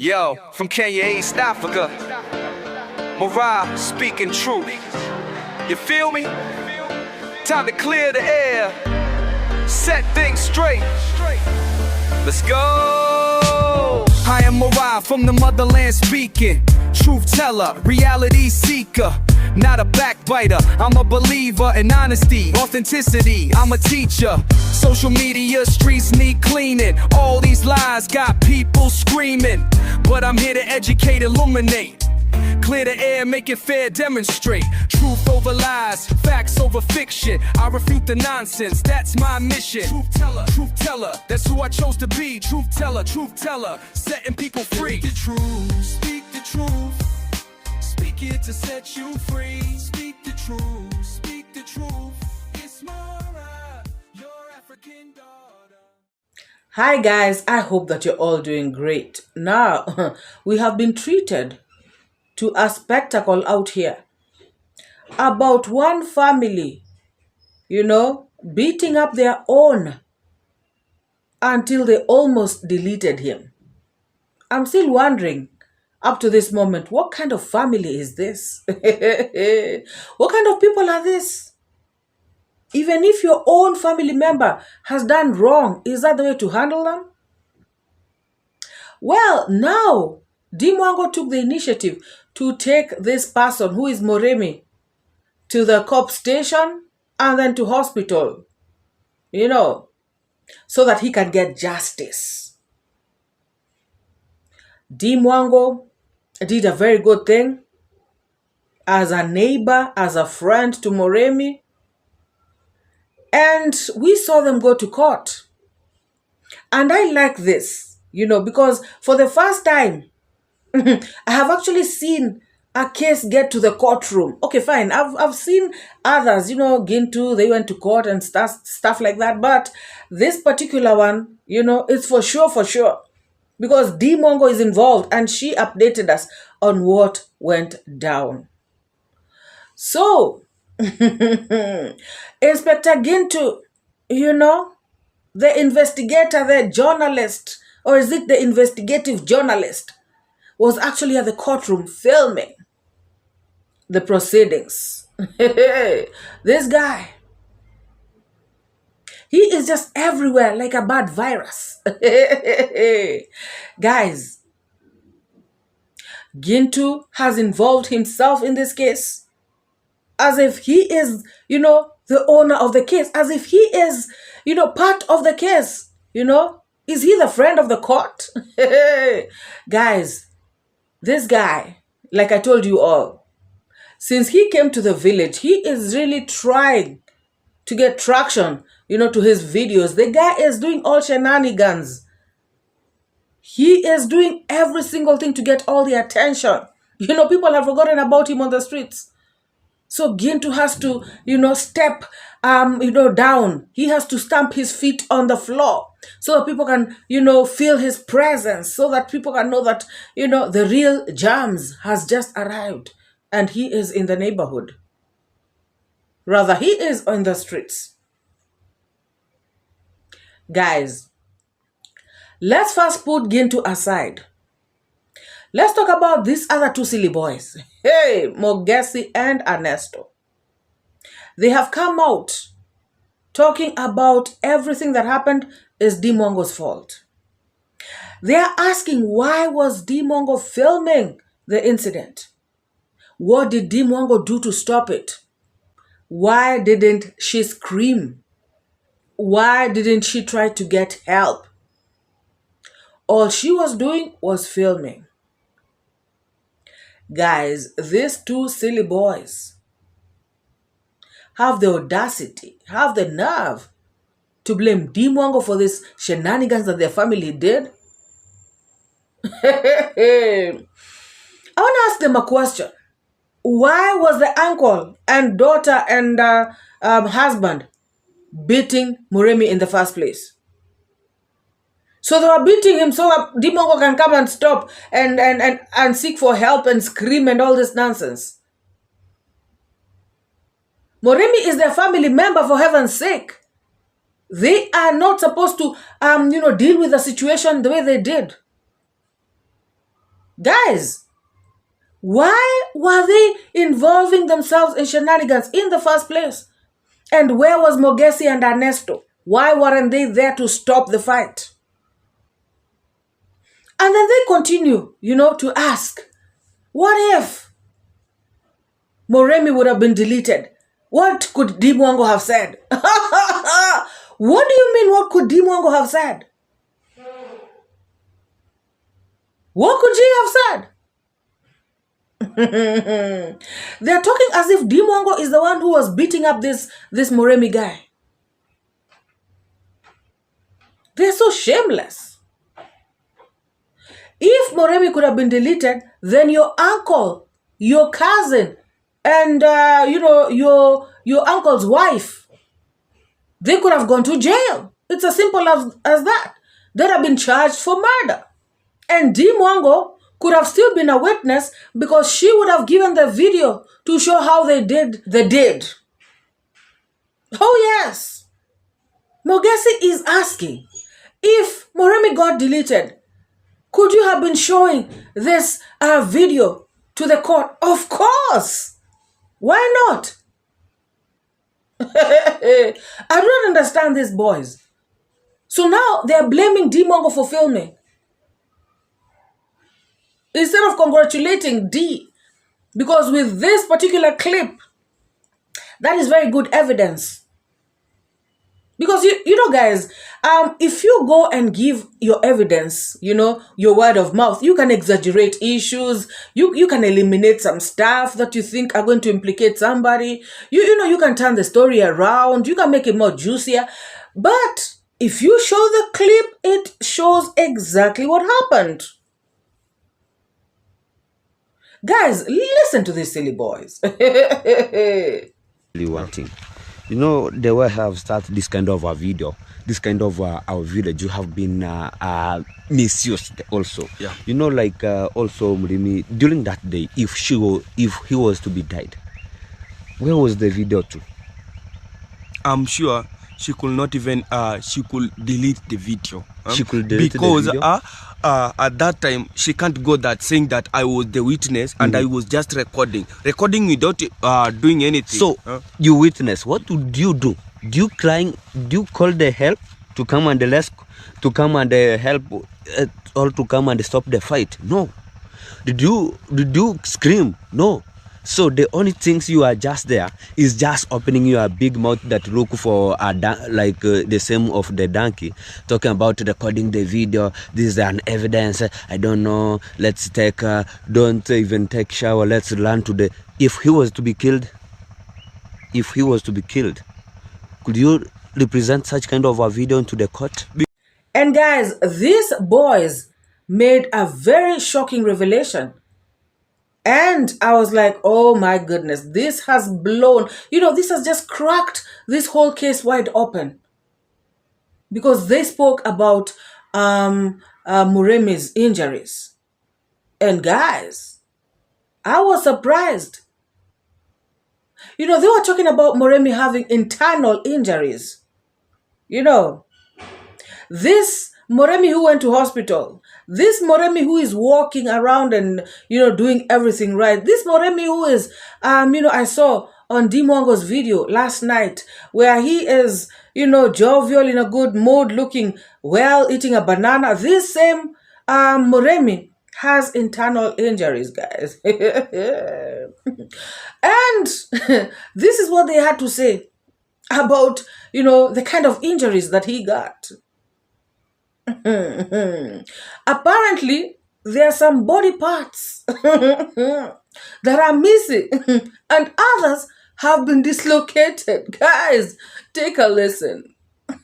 Yo, from Kenya, East Africa, MORAA speaking truth. You feel me? Time to clear the air, set things straight. Let's go. I am MORAA from the motherland speaking. Truth teller, reality seeker, not a backbiter. I'm a believer in honesty, authenticity. I'm a teacher. Social media streets need cleaning. All these lies got people screaming, but I'm here to educate, illuminate, clear the air, make it fair, demonstrate. Truth over lies, facts over fiction. I refute the nonsense, that's my mission. Truth teller, that's who I chose to be. Truth teller, setting people free. Speak the truth, speak the truth. Speak it to set you free. Speak the truth, speak the truth. It's MORAA, your African daughter. Hi guys, I hope that you're all doing great. Now, we have been treated to a spectacle out here about one family, beating up their own until they almost deleted him. I'm still wondering, up to this moment, what kind of family is this? What kind of people are this? Even if your own family member has done wrong, is that the way to handle them? Well, now, DeeMwango took the initiative to take this person, who is Moremi, to the cop station and then to hospital, so that he can get justice. DeeMwango did a very good thing as a neighbor, as a friend to Moremi, and we saw them go to court. And I like this, because for the first time, I have actually seen a case get to the courtroom. Okay, fine. I've seen others, Gintu, they went to court and stuff like that. But this particular one, it's for sure. Because DeeMwango is involved and she updated us on what went down. So, Inspector Gintu, the investigator, the journalist, or is it the investigative journalist, was actually at the courtroom filming the proceedings. This guy, he is just everywhere like a bad virus. Guys, Gintu has involved himself in this case as if he is, the owner of the case, as if he is, part of the case, Is he the friend of the court? Guys, this guy, like I told you all, since he came to the village, he is really trying to get traction, to his videos. The guy is doing all shenanigans. He is doing every single thing to get all the attention. People have forgotten about him on the streets. So Gintu has to, step, down. He has to stamp his feet on the floor so that people can, feel his presence, so that people can know that, the real Jams has just arrived and he is in the neighborhood. Rather, he is on the streets. Guys, let's first put Gintu aside. Let's talk about these other two silly boys. Hey, Mogesi and Ernesto. They have come out talking about everything that happened is DeeMwango's fault. They are asking, why was DeeMwango filming the incident? What did DeeMwango do to stop it? Why didn't she scream? Why didn't she try to get help? All she was doing was filming. Guys, these two silly boys have the audacity, have the nerve to blame DeeMwango for this shenanigans that their family did. I want to ask them a question. Why was the uncle and daughter and husband beating Moremi in the first place? So they were beating him so that DeeMwango can come and stop and seek for help and scream and all this nonsense. Moremi is their family member, for heaven's sake. They are not supposed to, deal with the situation the way they did. Guys, why were they involving themselves in shenanigans in the first place? And where was Mogesi and Ernesto? Why weren't they there to stop the fight? And then they continue, to ask, what if Moremi would have been deleted? What could DeeMwango have said? What do you mean, what could DeeMwango have said? What could she have said? They're talking as if DeeMwango is the one who was beating up this Moremi guy. They're so shameless. If Moremi could have been deleted, then your uncle, your cousin, and your uncle's wife, they could have gone to jail. It's as simple as that. They'd have been charged for murder. And DeeMwango could have still been a witness because she would have given the video to show how they did the deed. Oh yes. Mogesi is asking, if Moremi got deleted, could you have been showing this video to the court? Of course. Why not? I don't understand these boys. So now they're blaming DeeMwango for filming, instead of congratulating D. Because with this particular clip, that is very good evidence. Because, guys, if you go and give your evidence, your word of mouth, you can exaggerate issues. You can eliminate some stuff that you think are going to implicate somebody. You can turn the story around. You can make it more juicier. But if you show the clip, it shows exactly what happened. Guys, listen to these silly boys. Wanting. The way I have started this kind of a video, this kind of our village, you have been misused also. Yeah. Also Moremi, during that day, if he was to be died, where was the video to? I'm sure she could not even she could delete the video. She could delete because the video? at that time she can't go that saying that I was the witness and I was just recording without doing anything. So you witness, what would you do? Do you call the help to come and help or to come and stop the fight? No. Did you scream? No. So the only things you are just there is just opening your big mouth that look for the same of the donkey, talking about recording the video. This is an evidence. I don't know. Let's take. Don't even take shower. Let's run to the. If he was to be killed, could you represent such kind of a video into the court? And guys, these boys made a very shocking revelation. And I was like, oh my goodness, this has blown, this has just cracked this whole case wide open. Because they spoke about Moremi's injuries. And guys, I was surprised. They were talking about Moremi having internal injuries. This Moremi who went to hospital, this Moremi who is walking around and, doing everything right, this Moremi who is, I saw on DeeMwango's video last night where he is, jovial, in a good mood, looking well, eating a banana. This same Moremi has internal injuries, guys. And this is what they had to say about, the kind of injuries that he got. Apparently, there are some body parts that are missing and others have been dislocated. Guys, take a listen.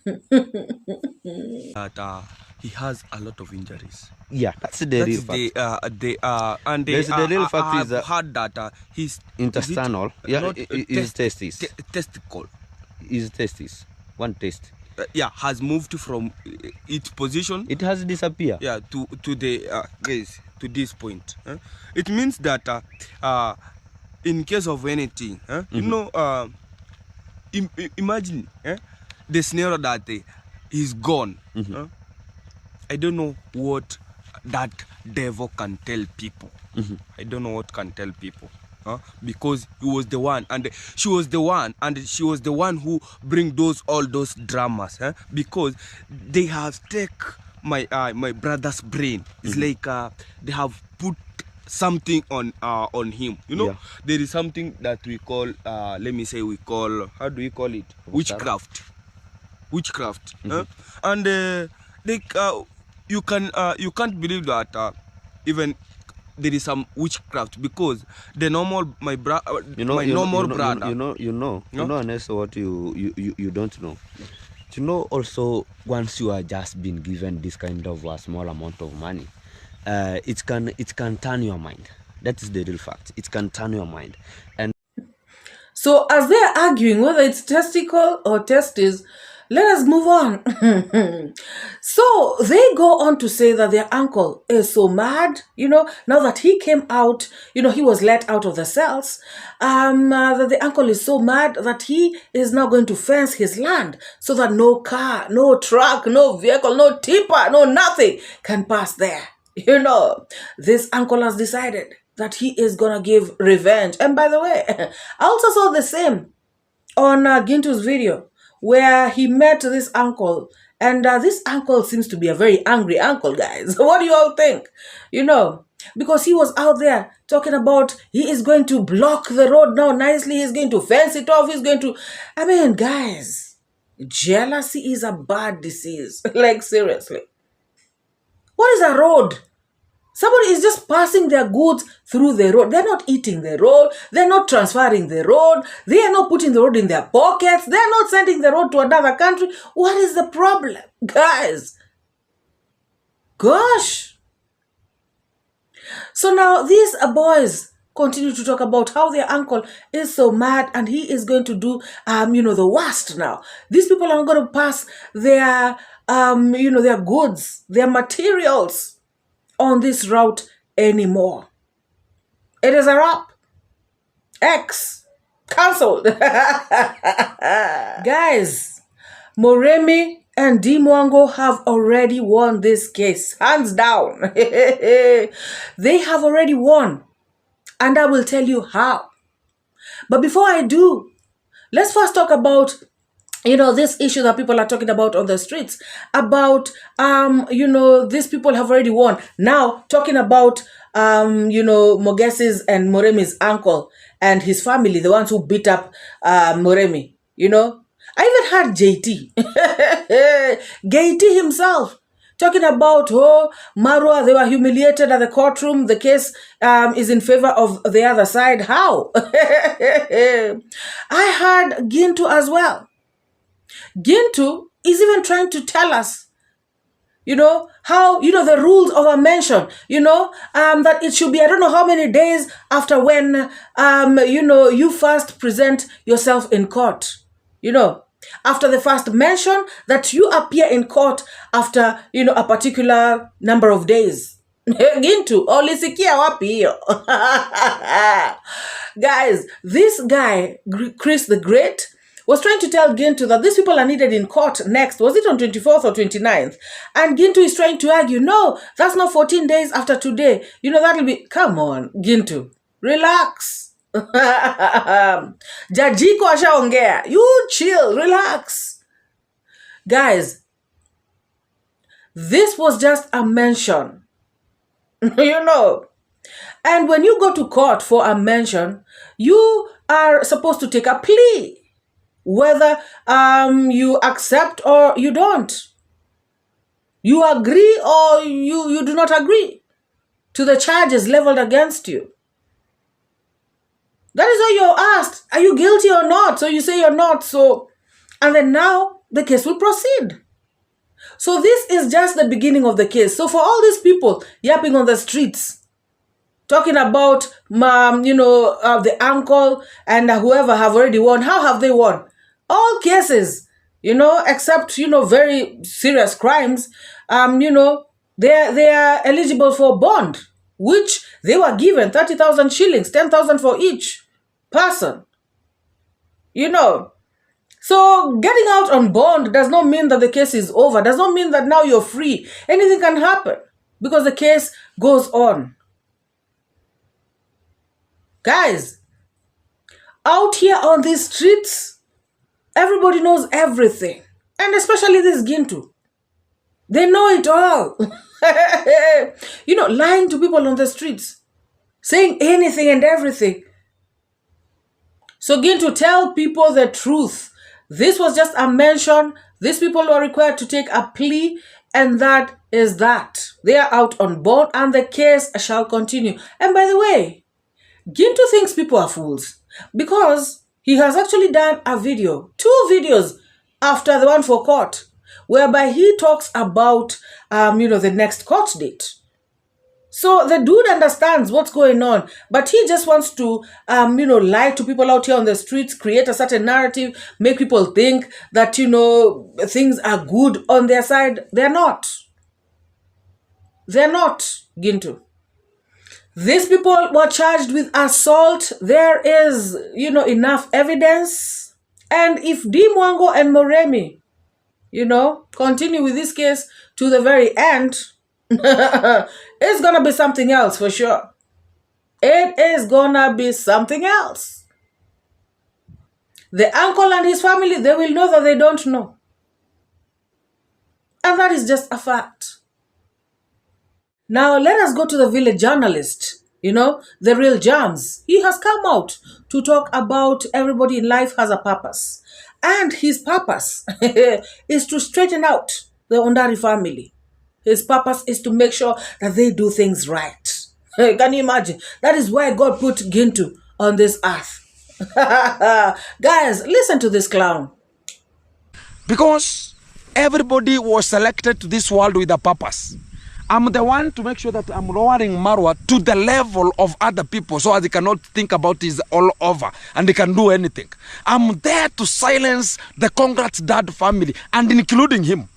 That he has a lot of injuries. Yeah, that's the real fact. The real fact is heard that his intestinal, his testes. Testicle. His testes. One test. Has moved from its position. It has disappeared. Yeah, to this point. It means that in case of anything, imagine the scenario that he's gone. I don't know what that devil can tell people. I don't know what can tell people. Because he was the one, and she was the one, and she was the one who bring all those dramas. Because they have take my brother's brain. It's like they have put something on him. You know, there is something that we call how do we call it? Witchcraft. And you can't believe that even there is some witchcraft, because the normal brother. Honestly, what you don't know. You know, also, once you are just been given this kind of a small amount of money, it can turn your mind. That is the real fact. It can turn your mind. And so as they're arguing whether it's testicle or testes, let us move on. So they go on to say that their uncle is so mad, now that he came out, he was let out of the cells, that the uncle is so mad that he is now going to fence his land so that no car, no truck, no vehicle, no tipper, no nothing can pass there. This uncle has decided that he is going to give revenge. And by the way, I also saw the same on Gintu's video, where he met this uncle, and this uncle seems to be a very angry uncle, guys. What do you all think? Because he was out there talking about he is going to block the road now nicely, he's going to fence it off, he's going to... I mean, guys, jealousy is a bad disease. Like, seriously. What is a road? Somebody is just passing their goods through the road. They're not eating the road. They're not transferring the road. They are not putting the road in their pockets. They're not sending the road to another country. What is the problem, guys? Gosh. So now these boys continue to talk about how their uncle is so mad and he is going to do, the worst now. These people are going to pass their, their goods, their materials on this route anymore. It is a wrap. X. Cancelled. Guys, MORAA and DeeMwango have already won this case. Hands down. They have already won. And I will tell you how. But before I do, let's first talk about this issue that people are talking about on the streets, about, these people have already won. Now, talking about, Mogese's and MORAA's uncle and his family, the ones who beat up MORAA, I even heard JT, JT himself, talking about, Marwa, they were humiliated at the courtroom. The case is in favor of the other side. How? I heard Gintu as well. Gintu is even trying to tell us, how, the rules of a mention, that it should be, I don't know how many days after when, you first present yourself in court, after the first mention, that you appear in court after, a particular number of days. Gintu, olisikia wapi hiyo? Guys, this guy, Chris the Great, was trying to tell Gintu that these people are needed in court next. Was it on 24th or 29th? And Gintu is trying to argue, no, that's not 14 days after today. That'll be... Come on, Gintu. Relax. Jajiko ashaongea. You chill. Relax. Guys, this was just a mention. And when you go to court for a mention, you are supposed to take a plea, whether you accept or you don't. You agree or you do not agree to the charges leveled against you. That is why you're asked, are you guilty or not? So you say you're not. And then now the case will proceed. So this is just the beginning of the case. So for all these people yapping on the streets, talking about, the uncle and whoever have already won, how have they won? All cases, except, very serious crimes, they are eligible for bond, which they were given 30,000 shillings, 10,000 for each person. So getting out on bond does not mean that the case is over, does not mean that now you're free. Anything can happen. because the case goes on. Guys, out here on these streets, everybody knows everything. And especially this Gintu. They know it all. Lying to people on the streets. Saying anything and everything. So Gintu, tell people the truth. This was just a mention. These people were required to take a plea, and that is that. They are out on bond, and the case shall continue. And by the way, Gintu thinks people are fools because he has actually done a video, 2 videos after the one for court, whereby he talks about, the next court date. So the dude understands what's going on, but he just wants to, lie to people out here on the streets, create a certain narrative, make people think that, things are good on their side. They're not. They're not, Gintu. These people were charged with assault. There is, enough evidence. And if DeeMwango and MORAA, continue with this case to the very end, it's gonna be something else for sure. It is gonna be something else. The uncle and his family, they will know that they don't know. And that is just a fact. Now let us go to the village journalist, the real Jams. He has come out to talk about everybody in life has a purpose. And his purpose is to straighten out the Ondari family. His purpose is to make sure that they do things right. Can you imagine? That is why God put Gintu on this earth. Guys, listen to this clown. Because everybody was selected to this world with a purpose. I'm the one to make sure that I'm lowering Marwa to the level of other people so as they cannot think about it all over and they can do anything. I'm there to silence the Congrats dad family and including him.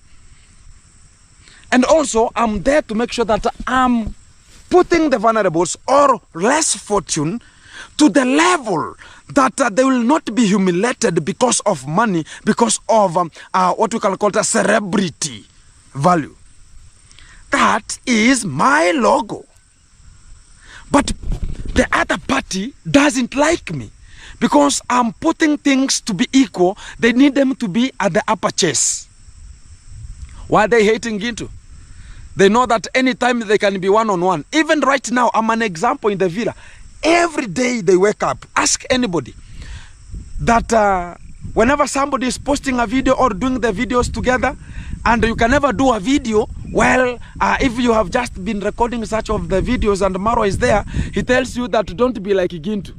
And also, I'm there to make sure that I'm putting the vulnerables or less fortune to the level that they will not be humiliated because of money, because of what we can call the celebrity value. That is my logo. But the other party doesn't like me because I'm putting things to be equal. They need them to be at the upper chest. Why are they hating Gintu? They know that anytime they can be one-on-one. Even right now, I'm an example in the villa. Every day they wake up. Ask anybody that whenever somebody is posting a video or doing the videos together, and you can never do a video, well, if you have just been recording such of the videos and Marwa is there, he tells you that don't be like Gintu.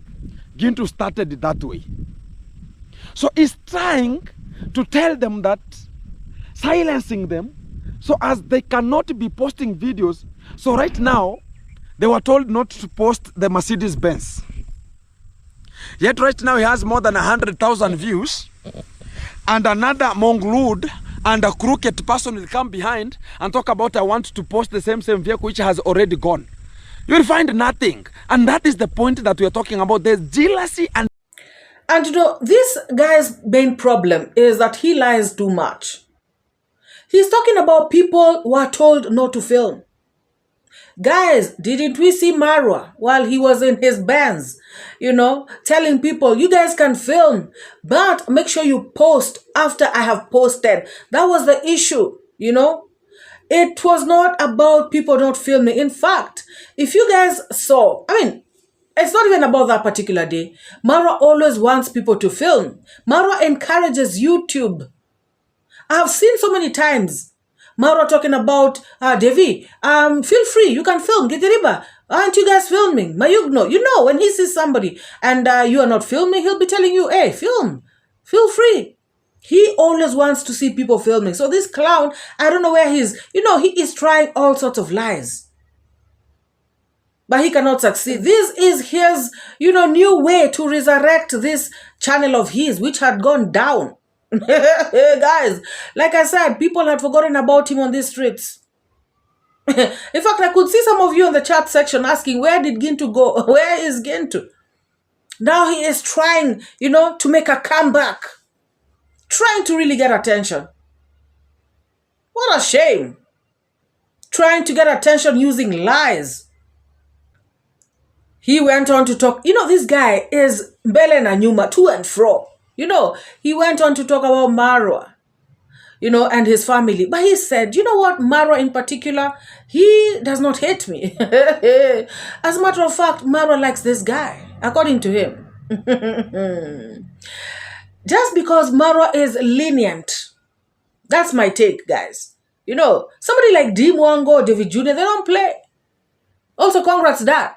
Gintu started it that way. So he's trying to tell them that, silencing them, so as they cannot be posting videos. So right now, they were told not to post the Mercedes Benz. Yet right now he has more than 100,000 views. And another Monglood and a crooked person will come behind and talk about I want to post the same vehicle which has already gone. You will find nothing. And that is the point that we are talking about. There's jealousy and this guy's main problem is that he lies too much. He's talking about people who are told not to film. Guys, didn't we see Marwa while he was in his Benz, telling people, you guys can film, but make sure you post after I have posted. That was the issue, It was not about people not filming. In fact, if you guys saw, it's not even about that particular day. Marwa always wants people to film. Marwa encourages YouTube. I have seen so many times Marwa talking about Devi, feel free, you can film, Githiriba. Aren't you guys filming? Mayugno, when he sees somebody and you are not filming, he'll be telling you, hey, film, feel free. He always wants to see people filming. So this clown, I don't know where he is trying all sorts of lies. But he cannot succeed. This is his, new way to resurrect this channel of his, which had gone down. Guys, like I said, people had forgotten about him on these streets. In fact, I could see some of you in the chat section asking, where did Gintu go? Where is Gintu? Now he is trying, to make a comeback. Trying to really get attention. What a shame. trying to get attention using lies. He went on to talk, this guy is mbele na nyuma, to and fro. He went on to talk about Marwa, and his family. But he said, you know what, Marwa in particular, he does not hate me. As a matter of fact, Marwa likes this guy, according to him. Just because Marwa is lenient. That's my take, guys. Somebody like DeeMwango, David Jr., they don't play. Also, congrats, Dad.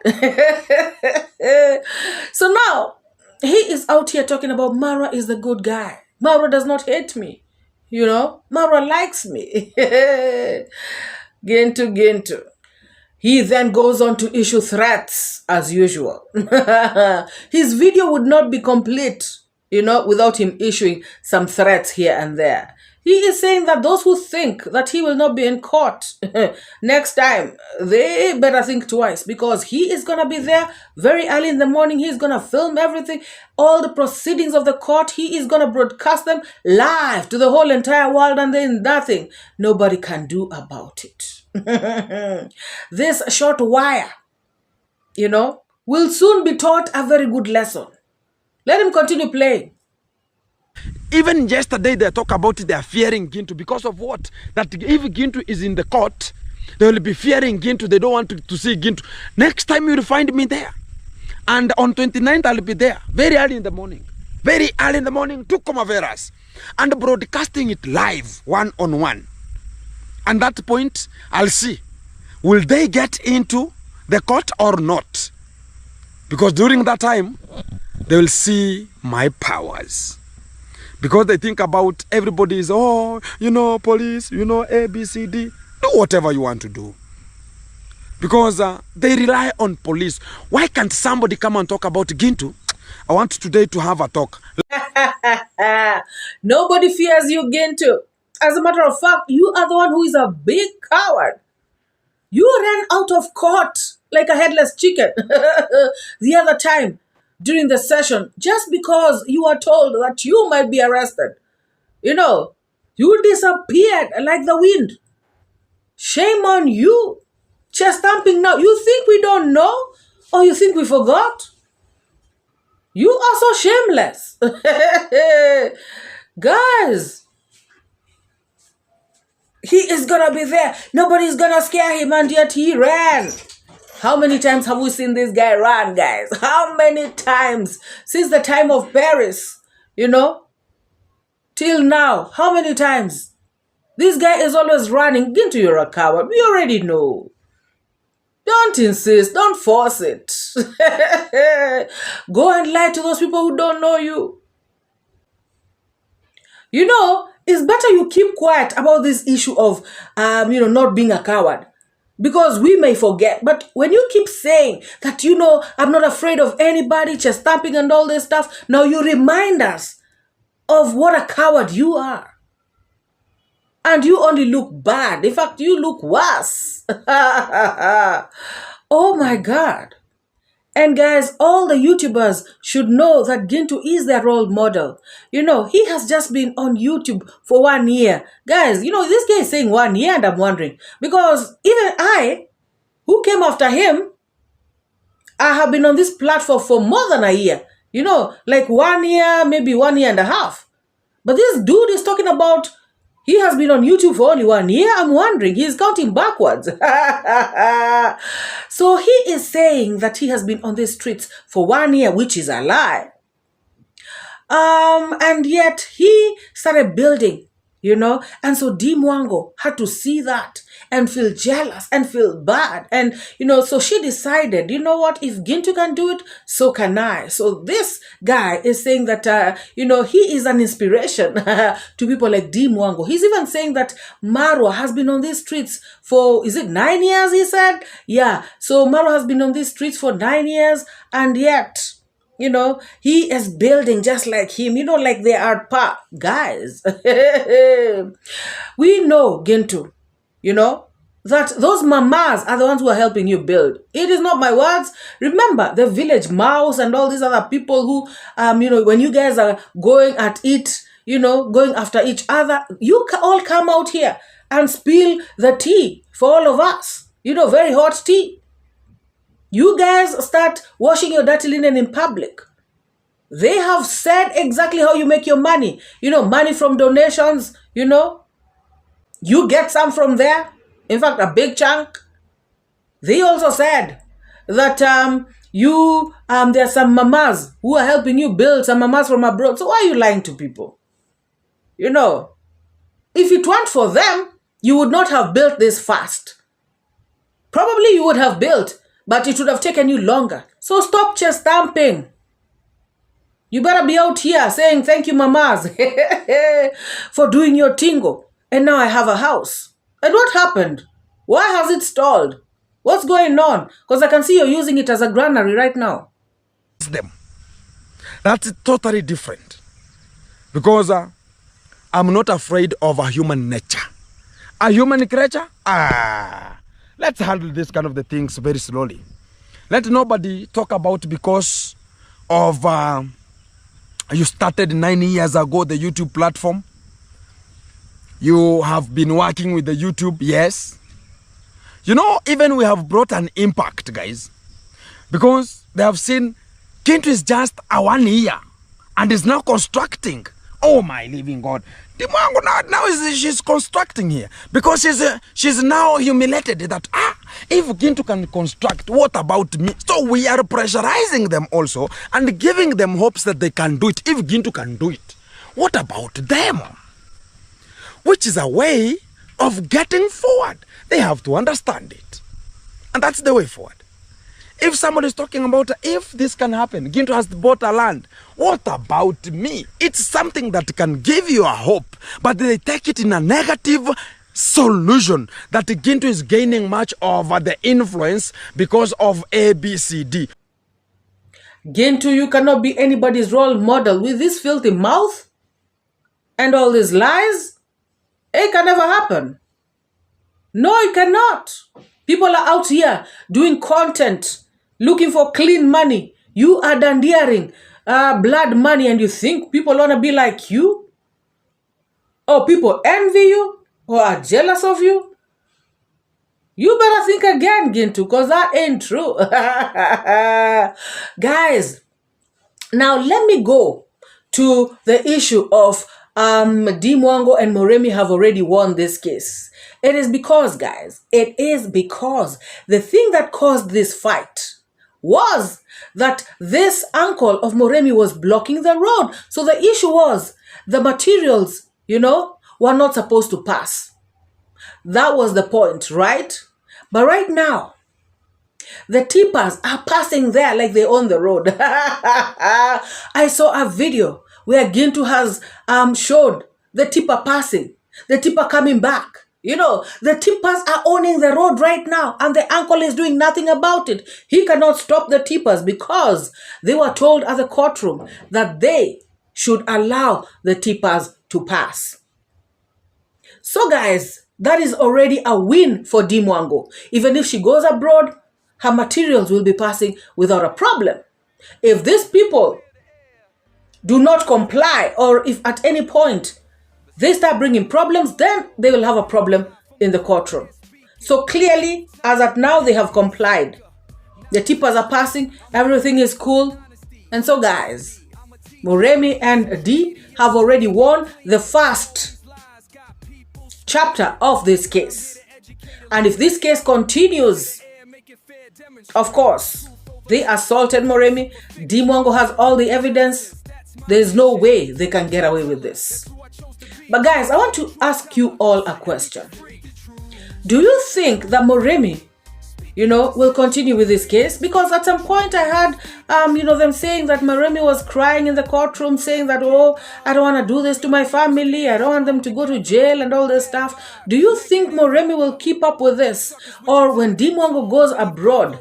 So now, he is out here talking about Marwa is the good guy. Marwa does not hate me. Marwa likes me. Gintu. He then goes on to issue threats as usual. His video would not be complete, without him issuing some threats here and there. He is saying that those who think that he will not be in court next time, they better think twice, because he is going to be there very early in the morning. He's going to film everything, all the proceedings of the court. He is going to broadcast them live to the whole entire world, and there is nothing nobody can do about it. This short wire, will soon be taught a very good lesson. Let him continue playing. Even yesterday, they talk about it, they are fearing Gintu because of what? That if Gintu is in the court, they will be fearing Gintu. They don't want to see Gintu. Next time you will find me there. And on 29th, I'll be there. Very early in the morning. Very early in the morning to Comaveras. And broadcasting it live, one-on-one. And that point, I'll see. Will they get into the court or not? Because during that time, they will see my powers. Because they think about everybody is, police, A, B, C, D. Do whatever you want to do. Because they rely on police. Why can't somebody come and talk about Gintu? I want today to have a talk. Nobody fears you, Gintu. As a matter of fact, you are the one who is a big coward. You ran out of court like a headless chicken the other time during the session, just because you were told that you might be arrested. You disappeared like the wind. Shame on you. Chest thumping now. You think we don't know? Or you think we forgot? You are so shameless. Guys, he is gonna be there. Nobody's gonna scare him, and yet he ran. How many times have we seen this guy run, guys? How many times? Since the time of Paris, till now. How many times? This guy is always running. Gintu, you're a coward. We already know. Don't insist. Don't force it. Go and lie to those people who don't know you. It's better you keep quiet about this issue of, not being a coward. Because we may forget. But when you keep saying that, I'm not afraid of anybody, chest thumping and all this stuff, now you remind us of what a coward you are. And you only look bad. In fact, you look worse. Oh my God. And guys, all the YouTubers should know that Gintu is their role model. He has just been on YouTube for 1 year. Guys, this guy is saying 1 year, and I'm wondering. Because even I, who came after him, I have been on this platform for more than a year. Like 1 year, maybe 1 year and a half. But this dude is talking about he has been on YouTube for only 1 year. I'm wondering, he's counting backwards. So he is saying that he has been on the streets for 1 year, which is a lie. And yet he started building, and so DeeMwango had to see that and feel jealous and feel bad. And, so she decided, what, if Gintu can do it, so can I. So this guy is saying that, he is an inspiration to people like DeeMwango. He's even saying that Marwa has been on these streets for, is it 9 years, he said? Yeah, so Marwa has been on these streets for 9 years, and yet, he is building just like him, like they are guys. We know, Gintu, that those mamas are the ones who are helping you build. It is not my words. Remember, the village mouse and all these other people who, when you guys are going at it, going after each other, you all come out here and spill the tea for all of us. Very hot tea. You guys start washing your dirty linen in public. They have said exactly how you make your money. Money from donations, You get some from there. In fact, a big chunk. They also said that there are some mamas who are helping you build, some mamas from abroad. So why are you lying to people? If it weren't for them, you would not have built this fast. Probably you would have built, but it would have taken you longer. So stop chest stamping. You better be out here saying thank you, mamas, for doing your tingo. And now I have a house. And what happened? Why has it stalled? What's going on? Because I can see you're using it as a granary right now. That's totally different. Because I'm not afraid of a human nature. A human creature? Let's handle this kind of the things very slowly. Let nobody talk about because of you started 9 years ago the YouTube platform. You have been working with the YouTube, yes. Even we have brought an impact, guys. Because they have seen Gintu is just a 1 year and is now constructing. Oh my living God. DeeMwango now she's constructing here. Because she's now humiliated that, if Gintu can construct, what about me? So we are pressurizing them also and giving them hopes that they can do it. If Gintu can do it, what about them? Which is a way of getting forward. They have to understand it. And that's the way forward. If somebody is talking about if this can happen, Gintu has bought a land, what about me? It's something that can give you a hope, but they take it in a negative solution that Gintu is gaining much over the influence because of ABCD. Gintu, you cannot be anybody's role model with this filthy mouth and all these lies. It can never happen. No, it cannot. People are out here doing content, looking for clean money. You are dandiering blood money and you think people want to be like you? Or people envy you? Or are jealous of you? You better think again, Gintu, because that ain't true. Guys, now let me go to the issue of DeeMwango and Moremi have already won this case. It is because, guys, the thing that caused this fight was that this uncle of Moremi was blocking the road. So the issue was the materials, were not supposed to pass. That was the point, right? But right now, the tippers are passing there like they own the road. I saw a video where Gintu has showed the tipper passing, the tipper coming back. The tippers are owning the road right now and the uncle is doing nothing about it. He cannot stop the tippers because they were told at the courtroom that they should allow the tippers to pass. So guys, that is already a win for DeeMwango. Even if she goes abroad, her materials will be passing without a problem. If these people do not comply, or if at any point they start bringing problems, then they will have a problem in the courtroom. So clearly, as at now, they have complied. The tippers are passing, everything is cool. And so guys, Moremi and Dee have already won the first chapter of this case. And if this case continues, of course, they assaulted Moremi. DeeMwango has all the evidence. There's no way they can get away with this. But guys, I want to ask you all a question. Do you think that Moremi, will continue with this case? Because at some point I heard, them saying that Moremi was crying in the courtroom, saying that, oh, I don't want to do this to my family. I don't want them to go to jail and all this stuff. Do you think Moremi will keep up with this? Or when DeeMwango goes abroad,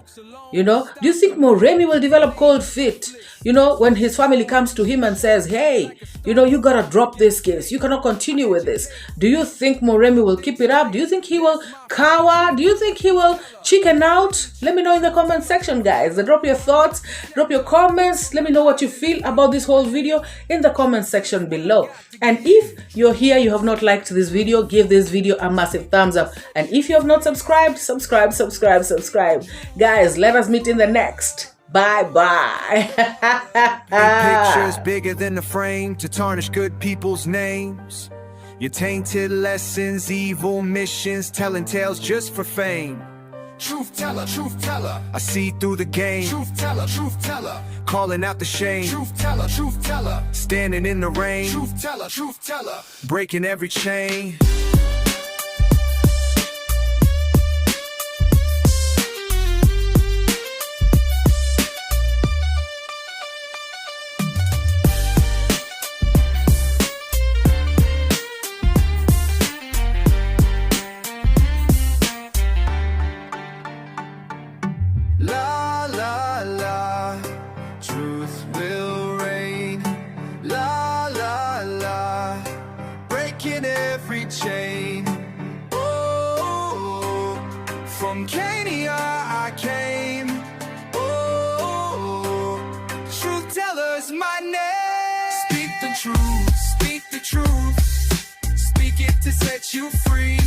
do you think Moremi will develop cold feet? you know, when his family comes to him and says, hey, you know, you gotta drop this case, you cannot continue with this, do you think Moremi will keep it up? Do you think he will cower? Do you think he will chicken out? Let me know in the comment section, guys. Drop your thoughts, drop your comments. Let me know what you feel about this whole video in the comment section below. And if you're here, you have not liked this video, give this video a massive thumbs up. And if you have not subscribed, subscribe. Guys, let us meet in the next. Bye-bye. Pictures bigger than the frame to tarnish good people's names. Your tainted lessons, evil missions, telling tales just for fame. Truth teller, I see through the game. Truth teller, calling out the shame. Truth teller, standing in the rain. Truth teller, breaking every chain. La la la, truth will reign. La la la, breaking every chain. Oh, from Kenya I came. Oh, truth teller's my name. Speak the truth, speak it to set you free.